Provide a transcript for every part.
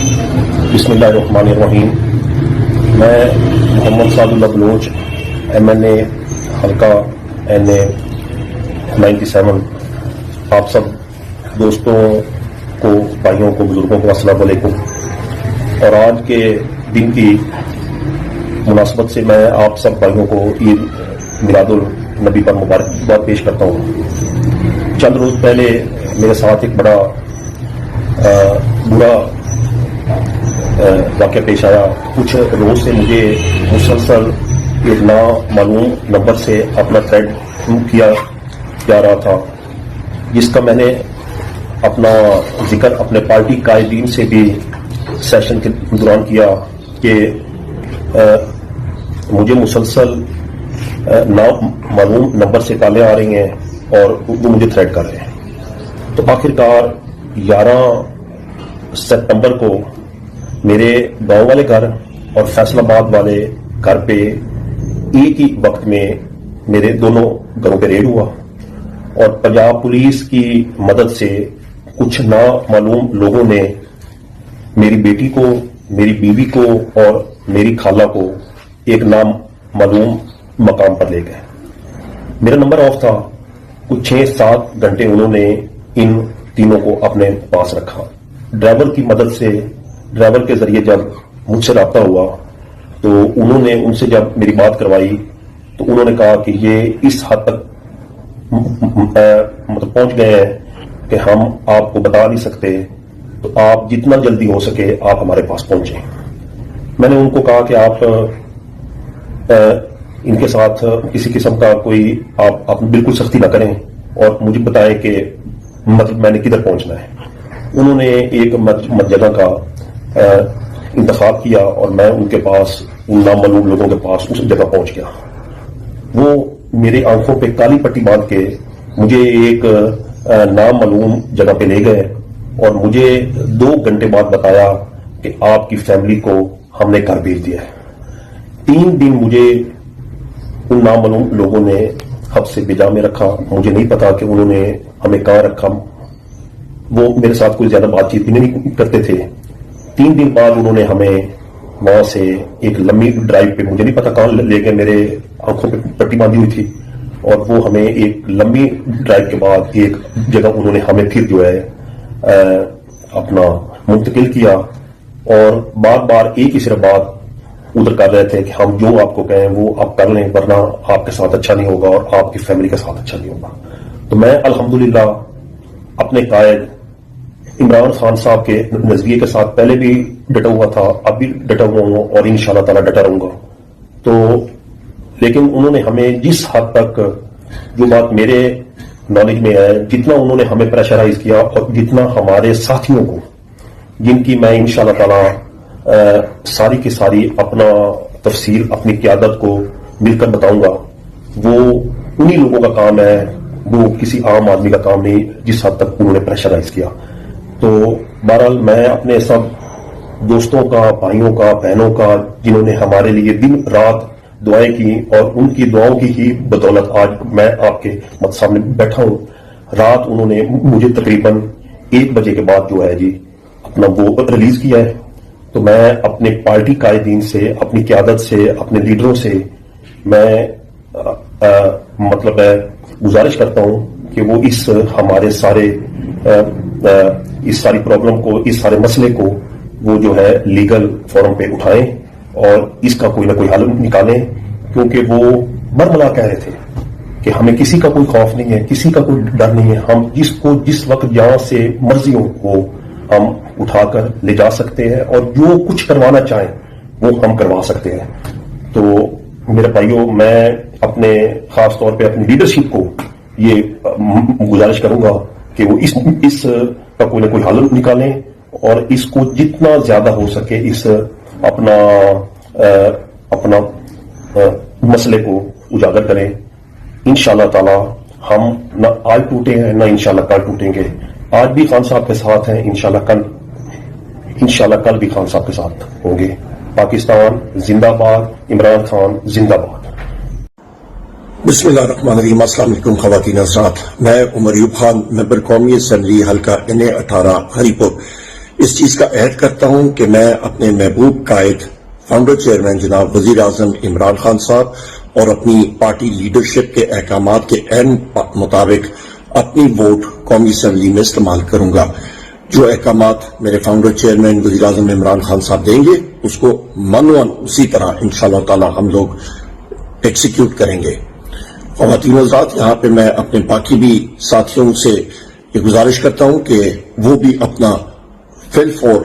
बिस्मिल्लाहिर्रहमानिर्रहीम। मैं Mohammad Sadullah Bloch MNA हल्का NA 97 आप सब दोस्तों को, भाइयों को, बुजुर्गों को अस्सलाम वालेकुम। और आज के दिन की मुनासबत से मैं आप सब भाइयों को ईद मिलादुल नबी पर मुबारकबाद पेश करता हूँ। चंद रोज पहले मेरे साथ एक बड़ा बुरा वाक़या पेश आया। कुछ रोज से मुझे मुसलसल एक नामालूम नंबर से अपना थ्रेड किया जा रहा था, जिसका मैंने अपना जिक्र अपने पार्टी कायदीन से भी सेशन के दौरान किया कि मुझे मुसलसल नामालूम नंबर से कॉलें आ रही हैं और वो मुझे थ्रेट कर रहे हैं। तो आखिरकार 11 सितंबर को मेरे गांव वाले घर और फैसलाबाद वाले घर पे एक ही वक्त में मेरे दोनों घरों पे रेड हुआ और पंजाब पुलिस की मदद से कुछ नामालूम लोगों ने मेरी बेटी को, मेरी बीवी को और मेरी खाला को एक नामालूम मकाम पर ले गए। मेरा नंबर ऑफ था। कुछ 6-7 घंटे उन्होंने इन तीनों को अपने पास रखा। ड्राइवर की मदद से, ड्राइवर के जरिए जब मुझसे राब्ता हुआ तो उन्होंने उनसे जब मेरी बात करवाई तो उन्होंने कहा कि ये इस हद तक मतलब पहुंच गए हैं कि हम आपको बता नहीं सकते, तो आप जितना जल्दी हो सके आप हमारे पास पहुंचे। मैंने उनको कहा कि आप इनके साथ किसी किस्म का कोई आप बिल्कुल सख्ती ना करें और मुझे बताएं कि मतलब मैंने किधर पहुंचना है। उन्होंने एक जगह का इंतखाब किया और मैं उनके पास, उन नामालूम लोगों के पास उस जगह पहुंच गया। वो मेरी आंखों पे काली पट्टी बांध के मुझे एक नामालूम जगह पे ले गए और मुझे 2 घंटे बाद बताया कि आपकी फैमिली को हमने घर भेज दिया है। 3 दिन मुझे उन नामालूम लोगों ने हब्स बेजा में रखा। मुझे नहीं पता कि उन्होंने हमें कहाँ रखा। वो मेरे साथ कोई ज्यादा बातचीत भी नहीं करते थे। 3 दिन बाद उन्होंने हमें वहां से एक लंबी ड्राइव पे, मुझे नहीं पता कहाँ ले गए, मेरे आंखों पे पट्टी बांधी हुई थी, और वो हमें एक लंबी ड्राइव के बाद एक जगह उन्होंने हमें फिर जो है अपना मुंतकिल किया और बार बार एक ही सिर्फ बात उधर कर रहे थे कि हम जो आपको कहें वो आप कर लें, वरना आपके साथ अच्छा नहीं होगा और आपकी फैमिली के साथ अच्छा नहीं होगा। तो मैं अल्हम्दुलिल्लाह अपने कायद इमरान खान साहब के नजरिए के साथ पहले भी डटा हुआ था, अब भी डटा हुआ हूं और इंशाल्लाह ताला डटा रहूंगा। तो लेकिन उन्होंने हमें जिस हद तक, जो बात मेरे नॉलेज में है, जितना उन्होंने हमें प्रेशराइज किया और जितना हमारे साथियों को, जिनकी मैं इंशाल्लाह ताला सारी की सारी अपना तफसील अपनी क़यादत को मिलकर बताऊंगा, वो उन्हीं लोगों का काम है, वो किसी आम आदमी का काम नहीं, जिस हद तक उन्होंने प्रेशराइज किया। तो बहरहाल मैं अपने सब दोस्तों का, भाइयों का, बहनों का, जिन्होंने हमारे लिए दिन रात दुआएं की और उनकी दुआओं की ही बदौलत आज मैं आपके मत सामने बैठा हूं। रात उन्होंने मुझे तकरीबन 1 बजे के बाद जो है जी अपना वो रिलीज किया है। तो मैं अपने पार्टी कायदीन से, अपनी क़यादत से, अपने लीडरों से मैं मतलब गुजारिश करता हूं कि वो इस हमारे सारे इस सारी प्रॉब्लम को, इस सारे मसले को वो जो है लीगल फोरम पे उठाएं और इसका कोई ना कोई हल निकालें, क्योंकि वो बरमला कह रहे थे कि हमें किसी का कोई खौफ नहीं है, किसी का कोई डर नहीं है, हम जिसको जिस वक्त जहां से मर्जी हो वो हम उठाकर ले जा सकते हैं और जो कुछ करवाना चाहें वो हम करवा सकते हैं। तो मेरे भाइयों, मैं अपने खास तौर पे अपनी लीडरशिप को ये गुजारिश करूंगा कि वो इस का कोई ना कोई हल निकालें और इसको जितना ज्यादा हो सके इस अपना मसले को उजागर करें। इंशाल्लाह ताला हम न आज टूटे हैं, न इंशाल्लाह कल टूटेंगे। आज भी खान साहब के साथ हैं, इंशाल्लाह कल भी खान साहब के साथ होंगे। पाकिस्तान जिंदाबाद, इमरान खान जिंदाबाद। बिस्मिल्लाहिर्रहमानिर्रहीम। अस्सलाम वालेकुम ख़वातीन हज़रात, मैं उमर अयूब खान, मेंबर कौमी असेंबली हल्का NA 18 हरीपुर। اس چیز کا عہد کرتا ہوں کہ میں اپنے محبوب قائد فاؤنڈر چیئرمین جناب وزیر اعظم عمران خان صاحب اور اپنی پارٹی لیڈرشپ کے احکامات کے عین مطابق اپنی ووٹ قومی اسمبلی میں استعمال کروں گا. جو احکامات میرے فاؤنڈر چیئرمین وزیر اعظم عمران خان صاحب دیں گے اس کو منوان اسی طرح انشاءاللہ تعالی ہم لوگ ایکسیکیوٹ کریں گے. خواتین و حضرات، یہاں پہ میں اپنے باقی بھی ساتھیوں سے یہ گزارش کرتا ہوں کہ وہ بھی اپنا فل فور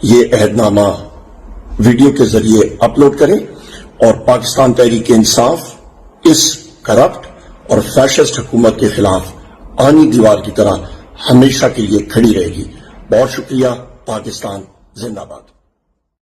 یہ عہد نامہ ویڈیو کے ذریعے اپلوڈ کریں اور پاکستان تحریک انصاف اس کرپٹ اور فیشسٹ حکومت کے خلاف آنی دیوار کی طرح ہمیشہ کے لیے کھڑی رہے گی. بہت شکریہ. پاکستان زندہ باد.